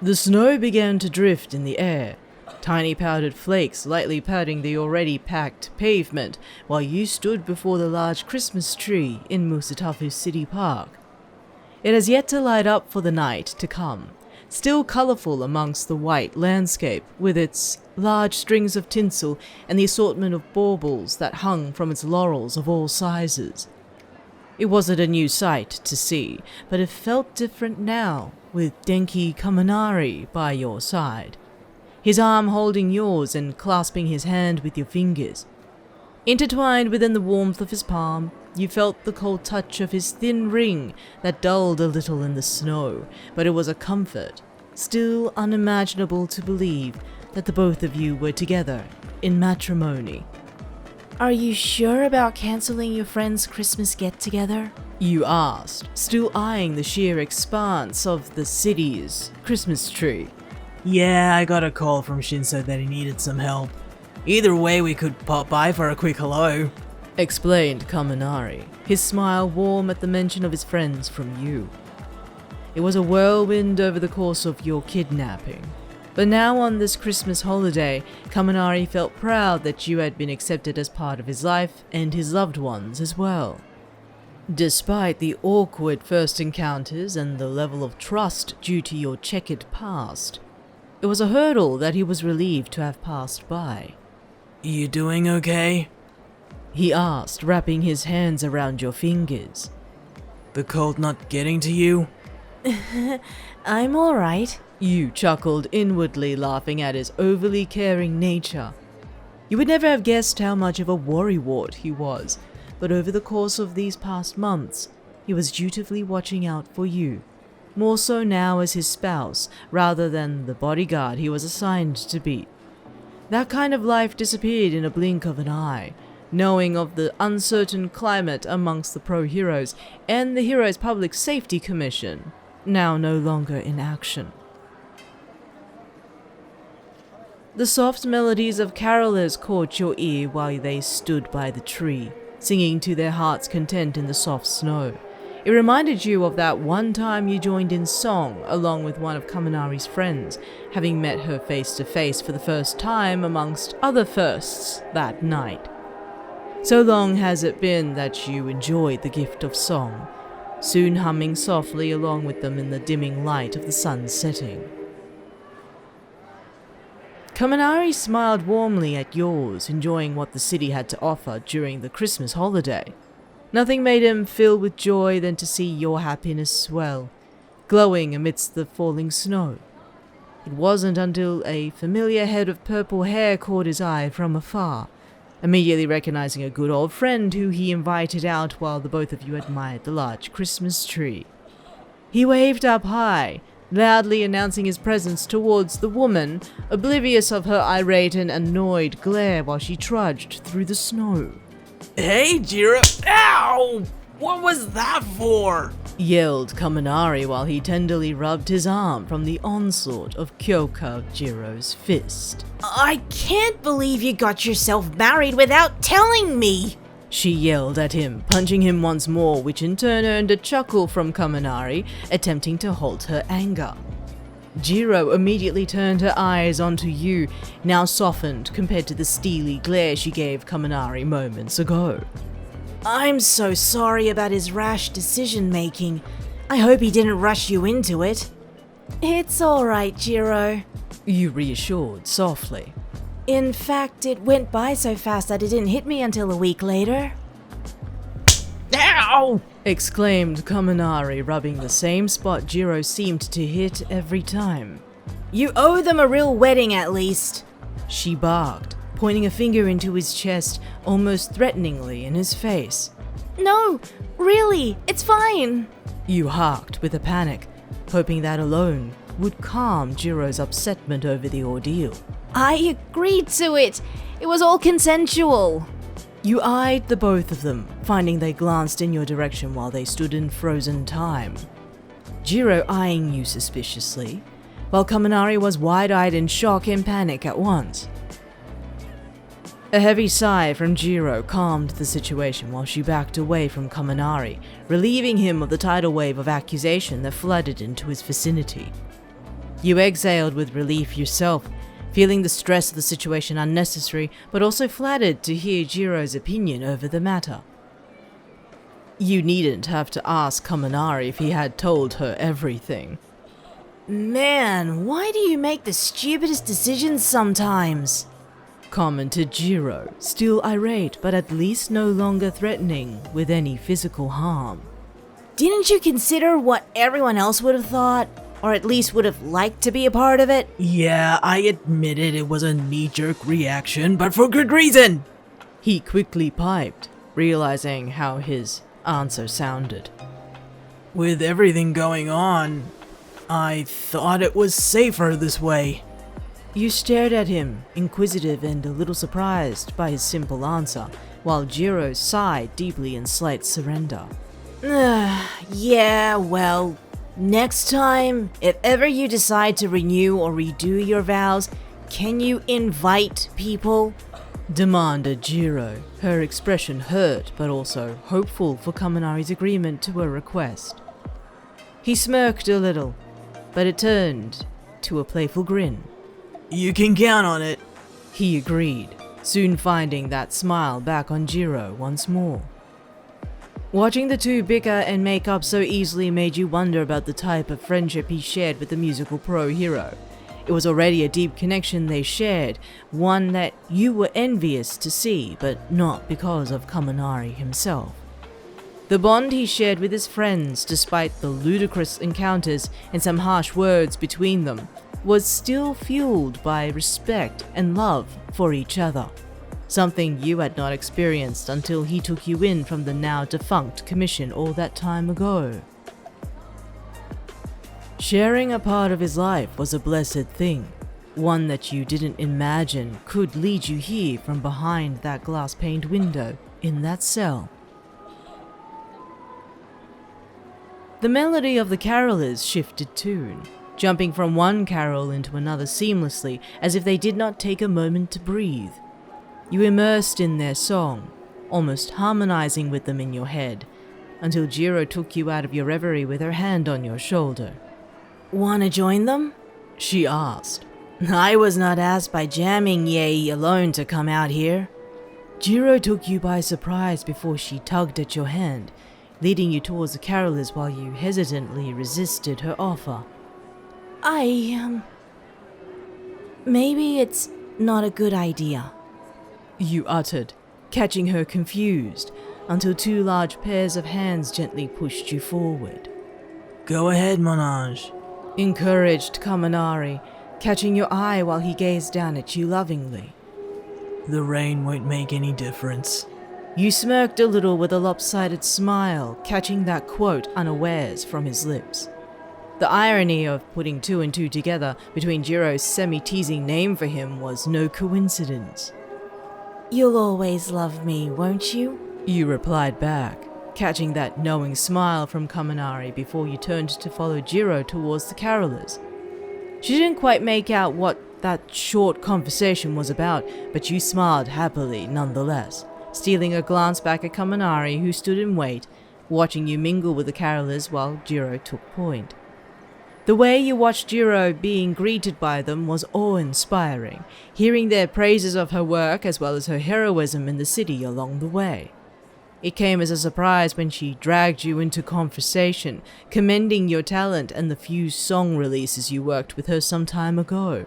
The snow began to drift in the air, tiny powdered flakes lightly patting the already packed pavement while you stood before the large Christmas tree in Musatafu City Park. It has yet to light up for the night to come, still colourful amongst the white landscape with its large strings of tinsel and the assortment of baubles that hung from its laurels of all sizes. It wasn't a new sight to see, but it felt different now, with Denki Kaminari by your side, his arm holding yours and clasping his hand with your fingers. Intertwined within the warmth of his palm, you felt the cold touch of his thin ring that dulled a little in the snow, but it was a comfort, still unimaginable to believe that the both of you were together in matrimony. Are you sure about cancelling your friend's Christmas get-together? You asked, still eyeing the sheer expanse of the city's Christmas tree. Yeah, I got a call from Shinso that he needed some help. Either way, we could pop by for a quick hello, explained Kaminari, his smile warm at the mention of his friends from you. It was a whirlwind over the course of your kidnapping. But now on this Christmas holiday, Kaminari felt proud that you had been accepted as part of his life and his loved ones as well. Despite the awkward first encounters and the level of trust due to your checkered past, it was a hurdle that he was relieved to have passed by. You doing okay? He asked, wrapping his hands around your fingers. The cold not getting to you? I'm alright. You chuckled inwardly, laughing at his overly caring nature. You would never have guessed how much of a worrywart he was, but over the course of these past months, he was dutifully watching out for you, more so now as his spouse rather than the bodyguard he was assigned to be. That kind of life disappeared in a blink of an eye, knowing of the uncertain climate amongst the pro-heroes and the Heroes Public Safety Commission, now no longer in action. The soft melodies of carolers caught your ear while they stood by the tree, singing to their heart's content in the soft snow. It reminded you of that one time you joined in song along with one of Kaminari's friends, having met her face to face for the first time amongst other firsts that night. So long has it been that you enjoyed the gift of song, soon humming softly along with them in the dimming light of the sun setting. Kaminari smiled warmly at yours, enjoying what the city had to offer during the Christmas holiday. Nothing made him fill with joy than to see your happiness swell, glowing amidst the falling snow. It wasn't until a familiar head of purple hair caught his eye from afar, immediately recognizing a good old friend who he invited out while the both of you admired the large Christmas tree. He waved up high, loudly announcing his presence towards the woman, oblivious of her irate and annoyed glare while she trudged through the snow. Hey, Jirou! Ow! What was that for? Yelled Kaminari while he tenderly rubbed his arm from the onslaught of Kyoka Jirou's fist. I can't believe you got yourself married without telling me! She yelled at him, punching him once more, which in turn earned a chuckle from Kaminari, attempting to halt her anger. Jirou immediately turned her eyes onto you, now softened compared to the steely glare she gave Kaminari moments ago. I'm so sorry about his rash decision-making. I hope he didn't rush you into it. It's alright, Jirou. You reassured softly. In fact, it went by so fast that it didn't hit me until a week later. Ow! Exclaimed Kaminari, rubbing the same spot Jirou seemed to hit every time. You owe them a real wedding at least. She barked, pointing a finger into his chest, almost threateningly in his face. No, really, it's fine. You harked with a panic, hoping that alone would calm Jirou's upsetment over the ordeal. I agreed to it. It was all consensual. You eyed the both of them, finding they glanced in your direction while they stood in frozen time. Jirou eyeing you suspiciously, while Kaminari was wide-eyed in shock and panic at once. A heavy sigh from Jirou calmed the situation while she backed away from Kaminari, relieving him of the tidal wave of accusation that flooded into his vicinity. You exhaled with relief yourself, feeling the stress of the situation unnecessary, but also flattered to hear Jirou's opinion over the matter. You needn't have to ask Kaminari if he had told her everything. Man, why do you make the stupidest decisions sometimes? Commented Jirou, still irate but at least no longer threatening with any physical harm. Didn't you consider what everyone else would have thought? Or at least would have liked to be a part of it? Yeah, I admitted it was a knee-jerk reaction, but for good reason! He quickly piped, realizing how his answer sounded. With everything going on, I thought it was safer this way. You stared at him, inquisitive and a little surprised by his simple answer, while Jirou sighed deeply in slight surrender. Yeah, well, next time, if ever you decide to renew or redo your vows, can you invite people? Demanded Jirou, her expression hurt but also hopeful for Kaminari's agreement to her request. He smirked a little, but it turned to a playful grin. You can count on it. He agreed, soon finding that smile back on Jirou once more. Watching the two bicker and make up so easily made you wonder about the type of friendship he shared with the musical pro hero. It was already a deep connection they shared, one that you were envious to see, but not because of Kaminari himself. The bond he shared with his friends, despite the ludicrous encounters and some harsh words between them, was still fueled by respect and love for each other. Something you had not experienced until he took you in from the now defunct commission all that time ago. Sharing a part of his life was a blessed thing, one that you didn't imagine could lead you here from behind that glass-paned window in that cell. The melody of the carolers shifted tune, jumping from one carol into another seamlessly as if they did not take a moment to breathe. You immersed in their song, almost harmonizing with them in your head, until Jirou took you out of your reverie with her hand on your shoulder. Wanna join them? She asked. I was not asked by Jamming Ye alone to come out here. Jirou took you by surprise before she tugged at your hand, leading you towards the carolers while you hesitantly resisted her offer. Maybe it's not a good idea, you uttered, catching her confused, until two large pairs of hands gently pushed you forward. Go ahead, mon ange. Encouraged Kaminari, catching your eye while he gazed down at you lovingly. The rain won't make any difference. You smirked a little with a lopsided smile, catching that quote unawares from his lips. The irony of putting two and two together between Jirou's semi-teasing name for him was no coincidence. You'll always love me, won't you? You replied back, catching that knowing smile from Kaminari before you turned to follow Jirou towards the carolers. She didn't quite make out what that short conversation was about, but you smiled happily nonetheless, stealing a glance back at Kaminari, who stood in wait, watching you mingle with the carolers while Jirou took point. The way you watched Jirou being greeted by them was awe-inspiring, hearing their praises of her work as well as her heroism in the city along the way. It came as a surprise when she dragged you into conversation, commending your talent and the few song releases you worked with her some time ago.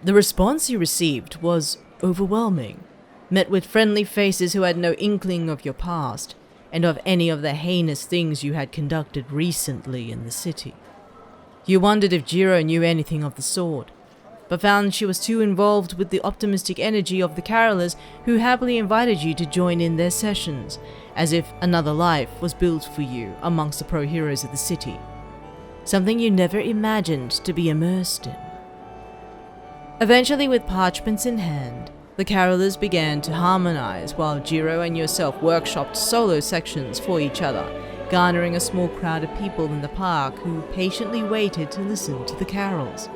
The response you received was overwhelming, met with friendly faces who had no inkling of your past, and of any of the heinous things you had conducted recently in the city. You wondered if Jirou knew anything of the sort, but found she was too involved with the optimistic energy of the carolers, who happily invited you to join in their sessions, as if another life was built for you amongst the pro heroes of the city, something you never imagined to be immersed in. Eventually, with parchments in hand, the carolers began to harmonize while Jirou and yourself workshopped solo sections for each other, garnering a small crowd of people in the park who patiently waited to listen to the carols.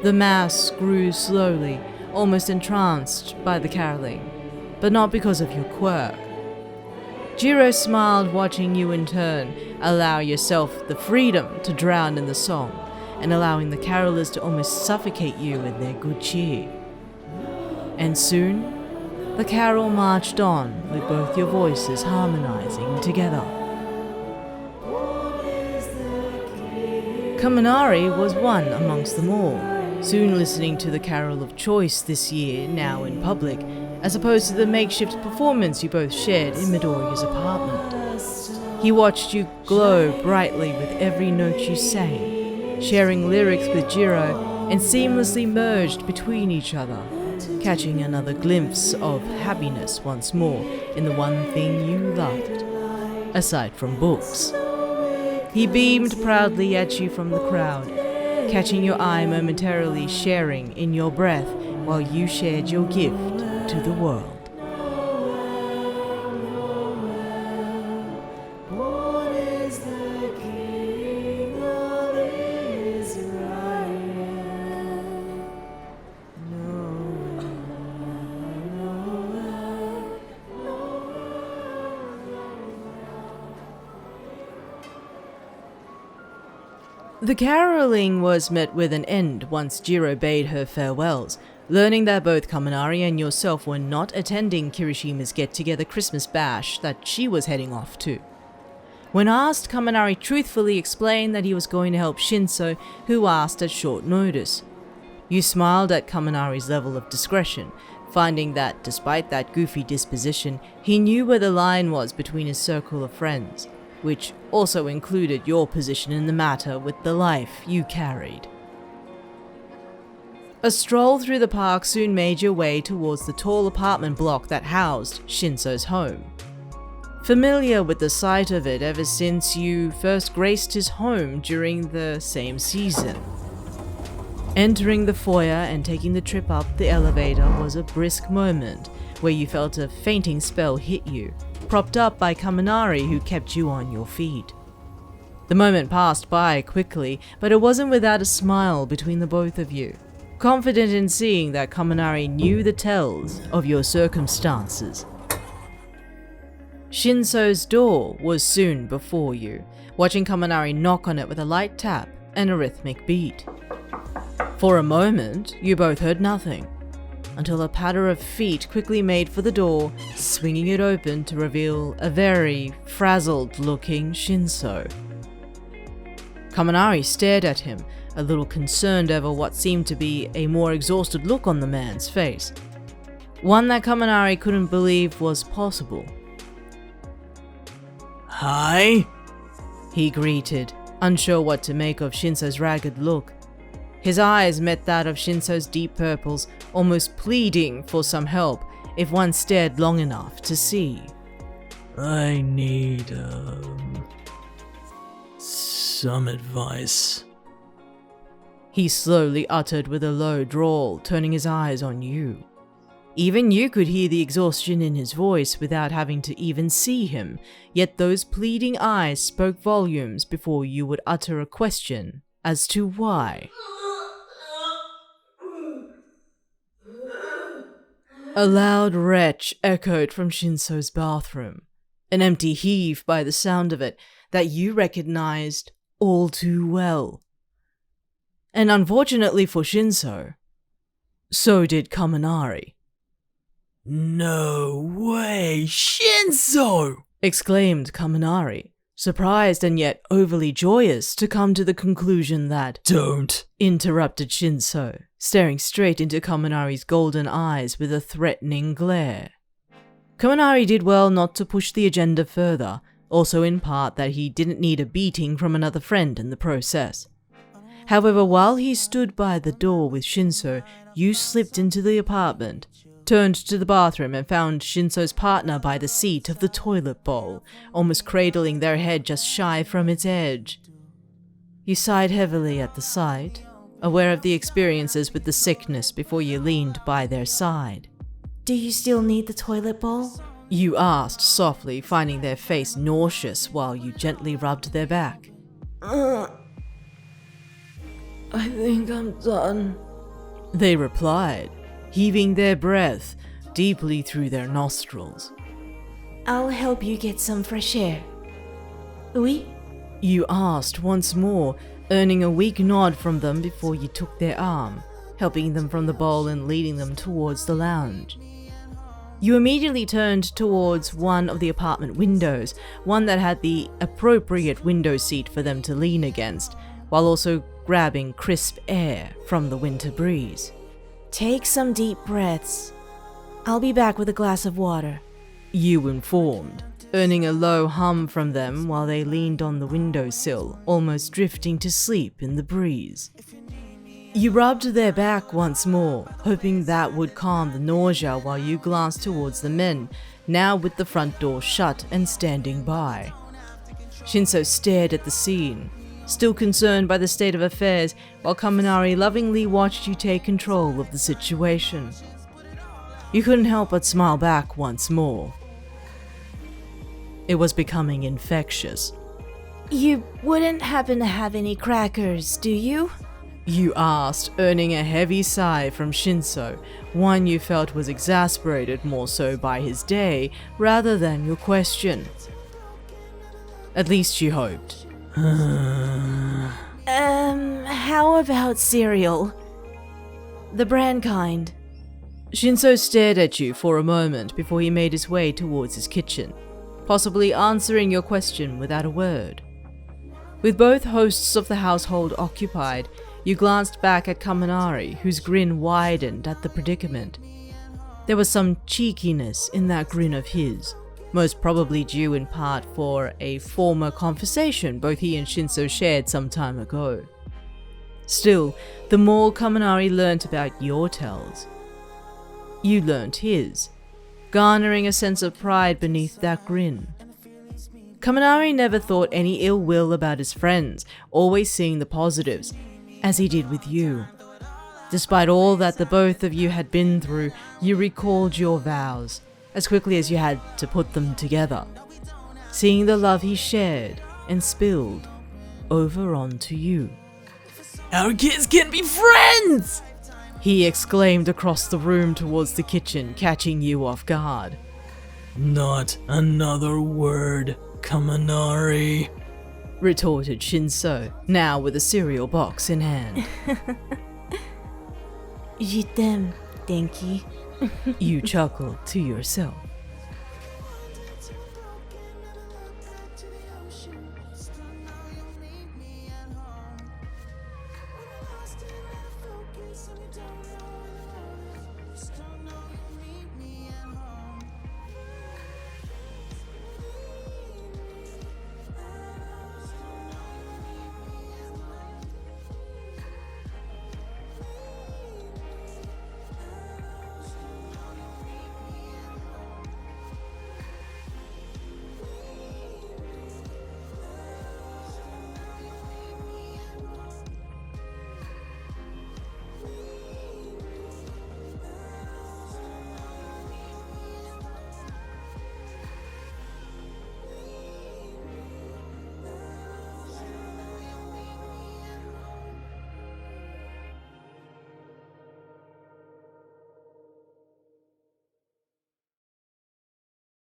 The mass grew slowly, almost entranced by the caroling, but not because of your quirk. Jirou smiled, watching you in turn allow yourself the freedom to drown in the song, and allowing the carolers to almost suffocate you in their good cheer. And soon, the carol marched on with both your voices harmonizing together. Kaminari was one amongst them all, soon listening to the carol of choice this year, now in public, as opposed to the makeshift performance you both shared in Midoriya's apartment. He watched you glow brightly with every note you sang, sharing lyrics with Jirou and seamlessly merged between each other, catching another glimpse of happiness once more in the one thing you loved, aside from books. He beamed proudly at you from the crowd, catching your eye momentarily, sharing in your breath while you shared your gift to the world. The caroling was met with an end once Jirou bade her farewells, learning that both Kaminari and yourself were not attending Kirishima's get-together Christmas bash that she was heading off to. When asked, Kaminari truthfully explained that he was going to help Shinso, who asked at short notice. You smiled at Kaminari's level of discretion, finding that despite that goofy disposition, he knew where the line was between his circle of friends, which also included your position in the matter with the life you carried. A stroll through the park soon made your way towards the tall apartment block that housed Shinso's home. Familiar with the sight of it ever since you first graced his home during the same season. Entering the foyer and taking the trip up the elevator was a brisk moment where you felt a fainting spell hit you, propped up by Kaminari, who kept you on your feet. The moment passed by quickly, but it wasn't without a smile between the both of you, confident in seeing that Kaminari knew the tells of your circumstances. Shinso's door was soon before you, watching Kaminari knock on it with a light tap and a rhythmic beat. For a moment, you both heard nothing, until a patter of feet quickly made for the door, swinging it open to reveal a very frazzled-looking Shinso. Kaminari stared at him, a little concerned over what seemed to be a more exhausted look on the man's face. One that Kaminari couldn't believe was possible. Hi? He greeted, unsure what to make of Shinso's ragged look. His eyes met that of Shinso's deep purples, almost pleading for some help if one stared long enough to see. I need, some advice. He slowly uttered with a low drawl, turning his eyes on you. Even you could hear the exhaustion in his voice without having to even see him, yet those pleading eyes spoke volumes before you would utter a question as to why. A loud retch echoed from Shinso's bathroom, an empty heave by the sound of it that you recognized all too well. And unfortunately for Shinso, so did Kaminari. No way, Shinso! Exclaimed Kaminari, surprised and yet overly joyous to come to the conclusion that Don't! Interrupted Shinso, staring straight into Kaminari's golden eyes with a threatening glare. Kaminari did well not to push the agenda further, also in part that he didn't need a beating from another friend in the process. However, while he stood by the door with Shinso, you slipped into the apartment, turned to the bathroom and found Shinso's partner by the seat of the toilet bowl, almost cradling their head just shy from its edge. You sighed heavily at the sight, aware of the experiences with the sickness before you leaned by their side. Do you still need the toilet bowl? You asked softly, finding their face nauseous while you gently rubbed their back. I think I'm done. They replied, heaving their breath deeply through their nostrils. I'll help you get some fresh air. Oui? You asked once more, earning a weak nod from them before you took their arm, helping them from the bowl and leading them towards the lounge. You immediately turned towards one of the apartment windows, one that had the appropriate window seat for them to lean against, while also grabbing crisp air from the winter breeze. Take some deep breaths. I'll be back with a glass of water. You informed, earning a low hum from them while they leaned on the windowsill, almost drifting to sleep in the breeze. You rubbed their back once more, hoping that would calm the nausea while you glanced towards the men, now with the front door shut and standing by. Shinso stared at the scene, still concerned by the state of affairs, while Kaminari lovingly watched you take control of the situation. You couldn't help but smile back once more. It was becoming infectious. You wouldn't happen to have any crackers, do you? You asked, earning a heavy sigh from Shinso, one you felt was exasperated more so by his day rather than your question. At least you hoped. How about cereal? The brand kind. Shinso stared at you for a moment before he made his way towards his kitchen, possibly answering your question without a word. With both hosts of the household occupied, you glanced back at Kaminari, whose grin widened at the predicament. There was some cheekiness in that grin of his, most probably due in part for a former conversation both he and Shinso shared some time ago. Still, the more Kaminari learnt about your tales, you learnt his, garnering a sense of pride beneath that grin. Kaminari never thought any ill will about his friends, always seeing the positives, as he did with you. Despite all that the both of you had been through, you recalled your vows, as quickly as you had to put them together, seeing the love he shared and spilled over onto you. Our kids can be friends! He exclaimed across the room towards the kitchen, catching you off guard. Not another word, Kaminari. Retorted Shinso, now with a cereal box in hand. Je t'aime, Denki. You chuckled to yourself.